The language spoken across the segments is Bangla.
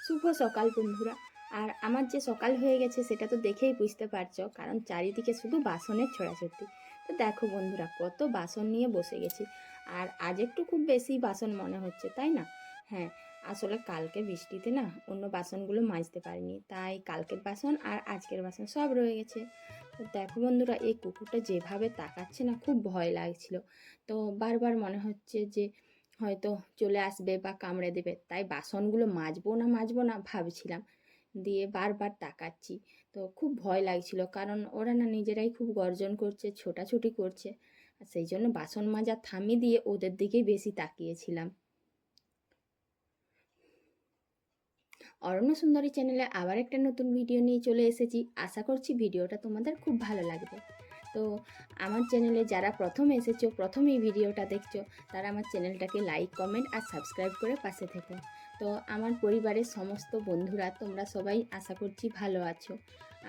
শুভ সকাল বন্ধুরা। আর আমার যে সকাল হয়ে গেছে সেটা তো দেখেই বুঝতে পারছো, কারণ চারিদিকে শুধু বাসনের ছড়াছড়ি। তো দেখো বন্ধুরা, কত বাসন নিয়ে বসে গেছি। আর আজ একটু খুব বেশি বাসন মনে হচ্ছে, তাই না? হ্যাঁ, আসলে কালকে বৃষ্টিতে না অন্য বাসনগুলো মাজতে পারিনি, তাই কালকের বাসন আর আজকের বাসন সব রয়ে গেছে। তো দেখো বন্ধুরা, এই কুকুরটা যেভাবে তাকাচ্ছে না, খুব ভয় লাগছিল। তো বারবার মনে হচ্ছে যে হয়তো চলে আসবে বা কামড়ে দেবে, তাই বাসনগুলো মাজবো না ভাবছিলাম। দিয়ে বারবার তাকাচ্ছি। তো খুব ভয় লাগছিল, কারণ ওরা না নিজেরাই খুব গর্জন করছে, ছোটাছুটি করছে। আর সেই জন্য বাসন মাজা থামিয়ে দিয়ে ওদের দিকেই বেশি তাকিয়েছিলাম। অরণ্য সুন্দরী চ্যানেলে আবার একটা নতুন ভিডিও নিয়ে চলে এসেছি। আশা করছি ভিডিওটা তোমাদের খুব ভালো লাগবে। তো আমার চ্যানেলে যারা প্রথম এসেছো, প্রথম এই ভিডিওটা দেখছো, তারা আমার চ্যানেলটাকে লাইক, কমেন্ট আর সাবস্ক্রাইব করে পাশে থেকো। তো আমার পরিবারের সমস্ত বন্ধুরা তোমরা সবাই আশা করছি ভালো আছো।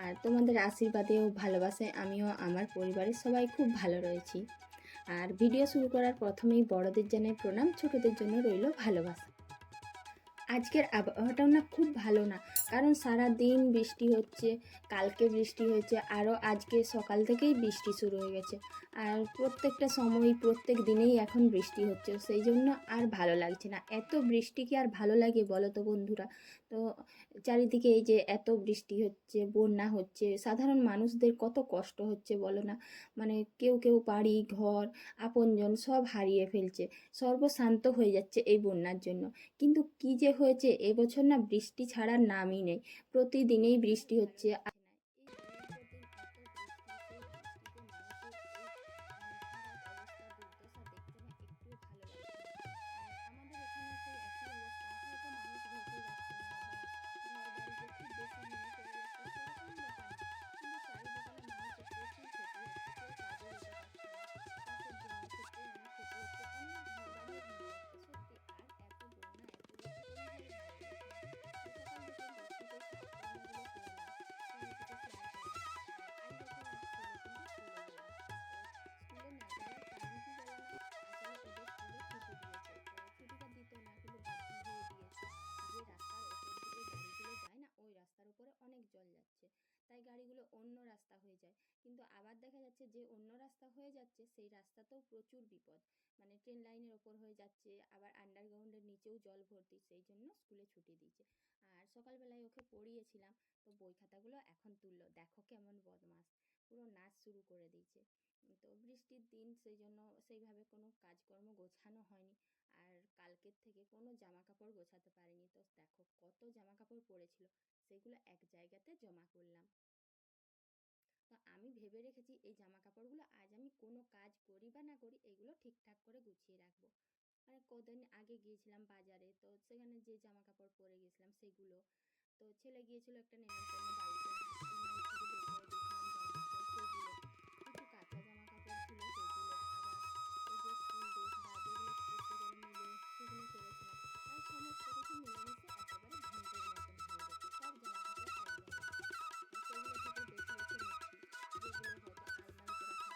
আর তোমাদের আশীর্বাদে ও ভালোবাসায় আমিও আমার পরিবারের সবাই খুব ভালো রয়েছি। আর ভিডিও শুরু করার প্রথমেই বড়দের জানাই প্রণাম, ছোটদের জন্য রইল ভালোবাসা। আজকের আবহাওয়াটাও না খুব ভালো না, কারণ সারা দিন বৃষ্টি হচ্ছে। কালকে বৃষ্টি হয়েছে, আরও আজকে সকাল থেকেই বৃষ্টি শুরু হয়ে গেছে। আর প্রত্যেকটা সময় প্রত্যেক দিনেই এখন বৃষ্টি হচ্ছে, সেই জন্য আর ভালো লাগছে না। এত বৃষ্টি কি আর ভালো লাগে বলো তো বন্ধুরা? তো চারিদিকে এই যে এত বৃষ্টি হচ্ছে, বন্যা হচ্ছে, সাধারণ মানুষদের কত কষ্ট হচ্ছে বলো না। মানে কেউ কেউ বাড়ি ঘর আপনজন সব হারিয়ে ফেলছে, সর্বশান্ত হয়ে যাচ্ছে এই বন্যার জন্য। কিন্তু কি যে হয়েছে এবছর না, বৃষ্টি ছাড়ার নামই নেই। প্রতিদিনেই বৃষ্টি হচ্ছে। অনেক জল যাচ্ছে, তাই গাড়িগুলো অন্য রাস্তা হয়ে যায়। কিন্তু আবার দেখা যাচ্ছে যে অন্য রাস্তা হয়ে যাচ্ছে, সেই রাস্তাতেও প্রচুর বিপদ। মানে ট্রেন লাইনের ওপর হয়ে যাচ্ছে, আবার আন্ডারগ্রাউন্ডের নিচেও জল ভর্তি, সেই জন্য স্কুলে ছুটি দিয়েছে। আর সকালবেলায় ওকে পড়িয়েছিলাম, তো বই খাতাগুলো এখন তুললো, দেখো কেমন বদমাস, পুরো নাচ শুরু করে দিয়েছে। তো বৃষ্টির দিন, সেই জন্য সেইভাবে কোনো কাজকর্ম গোছানো হয়নি। আর কালকের থেকে কোনো জামা কাপড় গোছাতে পারিনি। তো দেখো কত জামা কাপড় পড়েছিল, সেগুলো এক জায়গাতে জমা করলাম। তো আমি ভেবে রেখেছি এই জামা কাপড়গুলো আজ আমি কোনো কাজ করি বা না করি, এগুলো ঠিকঠাক করে গুছিয়ে রাখবো। মানে কদিন আগে গিয়েছিলাম বাজারে, তো সেখানে যে জামা কাপড় পরে গেছিলাম সেগুলো। তো ছেলে গিয়েছিল একটা নেমন্তন্ন বাড়িতে, আলমারি থেকে বের করে দিয়েছিলাম জামা কাপড়, সেগুলো কিছু কাঁচা জামা কাপড় ছিল সেগুলো, আবার ওই যে স্কুল ড্রেস বা যেগুলো ইস্ত্রি করে মিলে সেগুলো করেছিলাম। আর সমস্ত কিছু মিলেমিশে একেবারে ঘন্টের মতন হয়ে গেছে, সব জামা কাপড় এক জায়গায়। সেগুলো থেকে বেছে বেছে নিচ্ছি, যেগুলো হয়তো আলমারিতে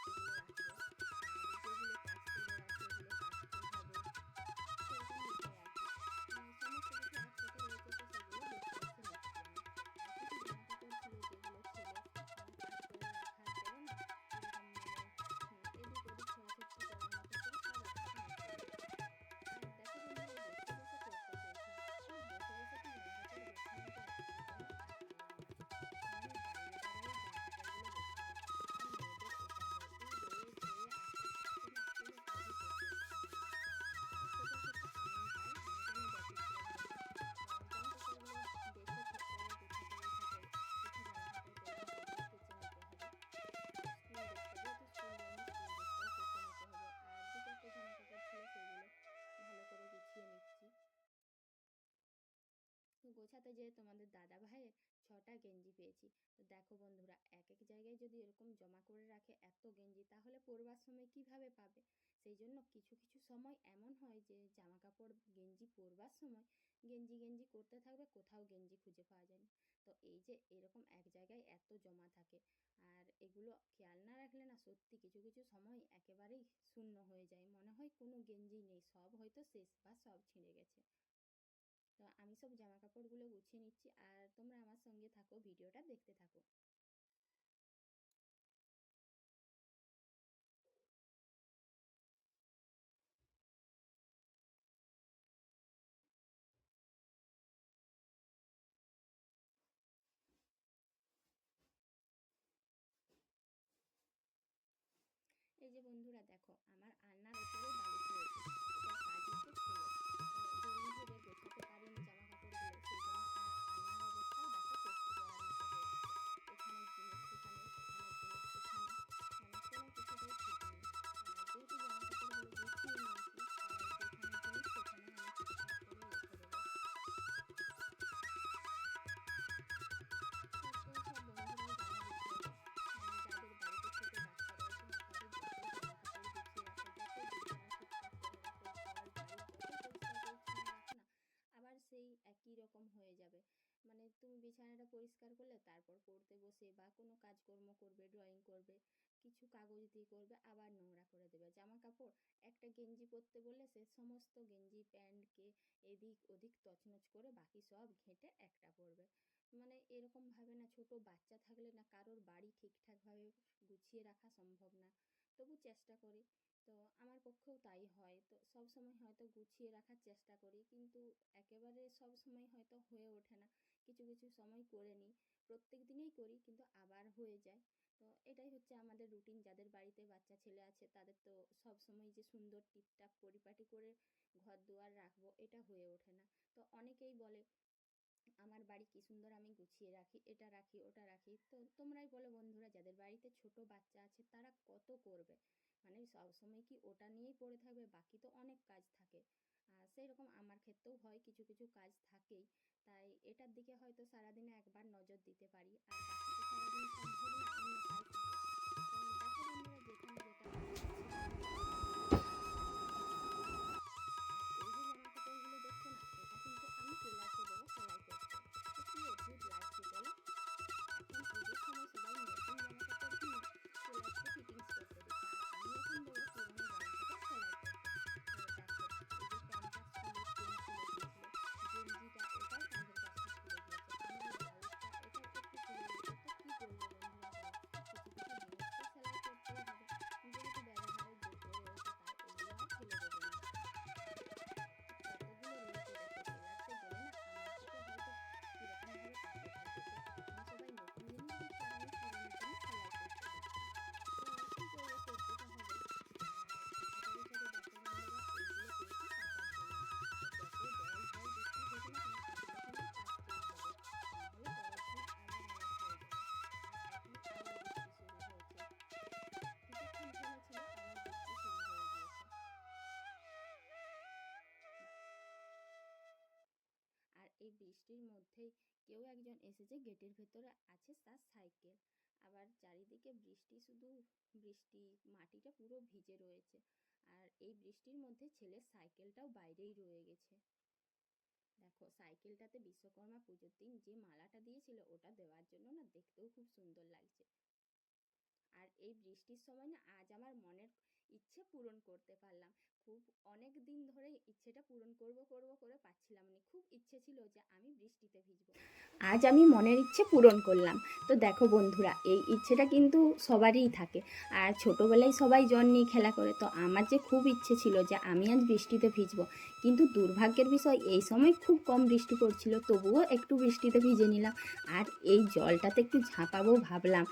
রাখা সেগুলো রাখবো, আর যেগুলো কাচতে দেওয়া সেগুলো কাচতে হবে, সেরকম বিষয় আর কি। সমস্ত কিছু একসাথে রয়েছে, তো সেগুলো বেছে বেছে নিচ্ছি আমি। আর কিছু জামা কাপড় ছিল যেগুলো ছেলে ভাঁজ করে রাখার পরে না এরকম মানে এদিক ওদিক ছোঁড়াছুঁড়ি করার মতন করে সব একসাথে মিশিয়ে দিয়েছি। আর দেখো বন্ধুরা, বসে বসে করতে চলছে। এই বসে বসে কি জামা কাপড় গোছানো যায়? সেজন্য আর পারলাম না। এখন আমি দাঁড়িয়ে দাঁড়িয়ে জামা কাপড়গুলো গোছাবো। আর মেয়েদের এটা হয়, এই রোদ হয়ে আসার পর থেকে না কোনো কাজই করতে ইচ্ছা হয় না। আর সেটার ক্ষেত্রে আমিও তাই, আমি কোনো ব্যতিক্রম নই। জামা কাপড়গুলো বেছে গোছাতে গোছাতে কিছু জামা কাপড় পরলাম, সেগুলো কেচে নিতে হবে। স্কুল ড্রেসটা, যেহেতু স্কুল যাইনি, স্কুল ড্রেসটাও কেচে নিতে হবে। আর দু চারটে জামা কাপড় ছিল, সেগুলো ভালো করে গুছিয়ে নিচ্ছি। গোছাতে যেয়ে তোমাদের দাদা ভাইয়ের 6টা গেঞ্জি পেয়েছি। তো দেখো বন্ধুরা, এক এক জায়গায় যদি এরকম জমা করে রাখে এত গেঞ্জি, তাহলে পরবার সময় কিভাবে পাবে? সেই জন্য কিছু কিছু সময় এমন হয় যে জামা কাপড় গেঞ্জি পরবার সময় গেঞ্জি গেঞ্জি করতে থাকবে, কোথাও গেঞ্জি খুঁজে পাওয়া যায় না। তো এই যে এরকম এক জায়গায় এত জমা থাকে, আর এগুলো খেয়াল না রাখলে না সত্যি কিছু কিছু সময় একেবারেই শূন্য হয়ে যায়, মনে হয় কোনো গেঞ্জি নেই, সব হয়তো শেষ বা সব ছিঁড়ে গেছে। তো আমি সব জামা কাপড়গুলো গুছিয়ে নিচ্ছি, আর তোমরা আমার সঙ্গে থাকো, ভিডিওটা দেখতে থাকো। এই যে বন্ধুরা দেখো, আমার আলনার ওপরে বালিশ রয়েছে, এটার কাজ হচ্ছে ছিল দুদিন ধরে গোছাতে পারিনি জামা কাপড়গুলো, সেই জন্য আমার আলনার অবস্থাও দেখো পড়তে যাওয়ার মতো হয়ে আছে। এখানে জিনিস সেখানে, সেখানে জিনিস সেখানে, মানে কোনো কিছুটাই ঠিক নেই। যেহেতু জামা কাপড়গুলো গুছিয়ে নিয়েছি, তাই যেখানে জিনিস সেখানে আমি ঠিকঠাক করে রেখে দেবো। তো সব বন্ধুরাই জানো বিষয়টা, মানে যাদের বাড়িতে ছোট বাচ্চা রয়েছে না, তাদের যতই জামা কাপড় গুছিয়ে রাখো, যতই বিছানা ঠিকঠাক করে রাখো, ঘর বাড়ি যতই পরিষ্কার পরিচ্ছন্ন রাখো না, আবার সেই একই রকম হয়ে যাবে। মানে তুমি বিছানাটা পরিষ্কার করলে, তারপর পড়তে বসে বা কোনো কাজকর্ম করবে, ড্রয়িং করবে, কিছু কাগজ দিয়ে করবে, আবার নোংরা করে দেবে। জামা কাপড়, একটা গেঞ্জি পরতে বললে সে সমস্ত গেঞ্জি প্যান্টকে এদিক ওদিক তছনছ করে বাকি সব ঘেঁটে একটা পরবে। মানে এরকমভাবে না, ছোট বাচ্চা থাকলে না কারোর বাড়ি ঠিকঠাকভাবে গুছিয়ে রাখা সম্ভব না। তবু চেষ্টা করি। তো আমার পক্ষেও তাই হয়, তো সব সময় হয়তো গুছিয়ে রাখার চেষ্টা করি, কিন্তু একেবারে সব সময় হয়তো হয়ে ওঠে না। কিছু কিছু সময় করে নিই, প্রত্যেক দিনেই করি কিন্তু আবার হয়ে যায়। তো এটাই হচ্ছে আমাদের রুটিন। যাদের বাড়িতে বাচ্চা ছেলে আছে তাদের তো সব সময় যে সুন্দর টিপটাপ পরিপাটি করে ঘর দুয়ার রাখবো, এটা হয়ে ওঠে না। তো অনেকেই বলে আমার বাড়ি কি সুন্দর আমি গুছিয়ে রাখি, এটা রাখি ওটা রাখি। তো তোমরাই বলো বন্ধুরা, যাদের বাড়িতে ছোট বাচ্চা আছে তারা কত করবে? মানে সবসময় কি ওটা নিয়েই পড়ে থাকবে? বাকি তো অনেক কাজ থাকে। আর সেই রকম আমার ক্ষেত্রেও হয়, কিছু কিছু কাজ থাকেই। তাই এটার দিকে হয়তো সারাদিনে একবার নজর দিতে পারি, আর বাকি তো সারাদিন সম্ভব না, অন্য কাজ থাকে। তো দেখো বন্ধুরা, যেখানে যেটা ভালো লাগছে আমি সেটাই করছি। আর এই যে জামা কাপড়গুলো দেখছো না, এটা কিন্তু আমি টেলার্সে দেবো সেলাই করতে। তো কি অদ্ভুত লাগছে বলো? এখন পুজোর সময় সবাই নতুন জামা কাপড় কিনে টেলার্সকে ফিটিংস করতে দিচ্ছে, আর আমি এখন দেবো পুরোনো জামা কাপড় সেলাই করতে। তো দেখো, এই যে প্যান্টটা স্কুলের চেন খুলে গিয়েছিল, গেঞ্জিটা ওটাও কাঁধের কাছটা খুলে গিয়েছে, আমার এই ব্লাউজটা এটাও একটু খুলে গিয়েছে। তো কি করবো বন্ধুরা বলো, কিছু কিছু জিনিস তো সেলাই করতেই হবে, যেহেতু ব্যবহারের যোগ্য রয়েছে, তাই ওগুলো আর ফেলে দেবো না। কতগুলো রয়েছে দেখো, টেলার্সে গেলে না আমার থেকে হয়তো কীরকমভাবে তাকিয়ে থাকবে যে এখন সবাই নতুন জিনিস দিচ্ছে আর আমি পুরোনো জিনিস সেলাই করতে দিচ্ছি। তো কী করবো, করতে তো হবেই। আর ছাদের উপরে দেখো বন্ধুরা, এইগুলো পেয়েছি কাচার জন্য। তো যত জল ঝড় বৃষ্টি হোক না কেন, এগুলো কিন্তু কাচতেই হবে, না হলে পরের দিন আবার নোংরা হয়ে যাবে। আর এখন আবার বৃষ্টি শুরু হয়েছে, কিছুক্ষণ থেমেছিল, আবার বৃষ্টি শুরু হয়ে গিয়েছে। আর এই বৃষ্টির মধ্যেই কেউ একজন এসেছে, গেটের ভেতরে আছে তার সাইকেল। আবার চারিদিকে বৃষ্টি, শুধু বৃষ্টি, মাটিটা পুরো ভিজে রয়েছে। আর এই বৃষ্টির মধ্যে ছেলের সাইকেলটাও বাইরেই রয়ে গেছে। দেখো, সাইকেলটাতে বিশ্বকর্মা পুজোর দিন যে মালাটা দিয়েছিল ওটা দেওয়ার জন্য না, দেখতেও খুব সুন্দর লাগছে। আর এই বৃষ্টির সময় না আজ আমার মনের ইচ্ছে পূরণ করতে পারলাম। খুব অনেক দিন ধরে ইচ্ছেটা পূরণ করব করব করে পাচ্ছিলাম না, খুব ইচ্ছে ছিল যে আমি বৃষ্টিতে ভিজবো। আজ আমি মনের ইচ্ছে পূরণ করলাম। তো দেখো বন্ধুরা, এই ইচ্ছেটা কিন্তু সবারই থাকে। আর ছোটোবেলায় সবাই জ্বর নিয়ে খেলা করে, তো আমার যে খুব ইচ্ছে ছিল যে আমি আজ বৃষ্টিতে ভিজবো। কিন্তু দুর্ভাগ্যের বিষয়, এই সময় খুব কম বৃষ্টি পড়ছিল, তবুও একটু বৃষ্টিতে ভিজে নিলাম। আর এই জলটাতে একটু ঝাঁপাবো ভাবলাম,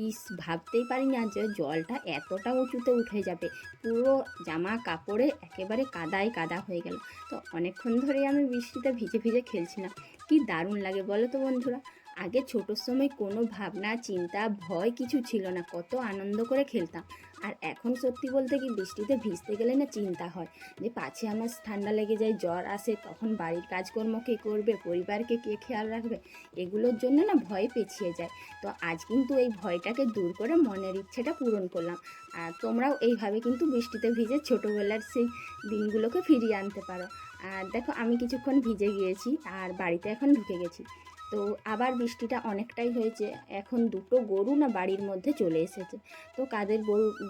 ইস, ভাবতেই পারি না যে জলটা এতটা উঁচুতে উঠে যাবে, পুরো জামা কাপড়ে একেবারে কাদায় কাদা হয়ে গেল। তো অনেকক্ষণ ধরেই আমি বৃষ্টিতে ভিজে ভিজে খেলছিলাম। কি দারুণ লাগে বলো তো বন্ধুরা। আগে ছোটোর সময় কোনো ভাবনা চিন্তা ভয় কিছু ছিল না, কত আনন্দ করে খেলতাম। আর এখন সত্যি বলতে কি, বৃষ্টিতে ভিজতে গেলে না চিন্তা হয় যে পাছে আমার ঠান্ডা লেগে যায়, জ্বর আসে, তখন বাড়ির কাজকর্ম কে করবে, পরিবারকে কে খেয়াল রাখবে, এগুলোর জন্য না ভয় পেছিয়ে যায়। তো আজ কিন্তু এই ভয়টাকে দূর করে মনের ইচ্ছেটা পূরণ করলাম। আর তোমরাও এইভাবে কিন্তু বৃষ্টিতে ভিজে ছোটোবেলার সেই দিনগুলোকে ফিরিয়ে আনতে পারো। আর দেখো, আমি কিছুক্ষণ ভিজে গিয়েছি আর বাড়িতে এখন ঢুকে গেছি। তো আবার বৃষ্টিটা অনেকটাই হয়েছে, এখন দুটো গরু না বাড়ির মধ্যে চলে এসেছে। তো কাদের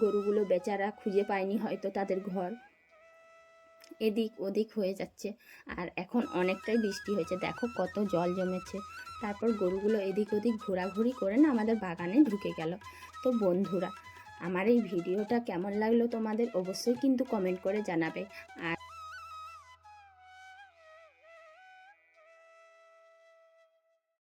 গরুগুলো বেচারা খুঁজে পায়নি হয়তো তাদের ঘর। এদিক ওদিক হয়ে যাচ্ছে। আর এখন অনেকটাই বৃষ্টি হয়েছে, দেখো কত জল জমেছে। তারপর গরুগুলো এদিক ওদিক ঘোরাঘুরি করে না আমাদের বাগানে ঢুকে গেল। তো বন্ধুরা, আমার এই ভিডিওটা কেমন লাগলো তোমাদের অবশ্যই কিন্তু কমেন্ট করে জানাবে। আর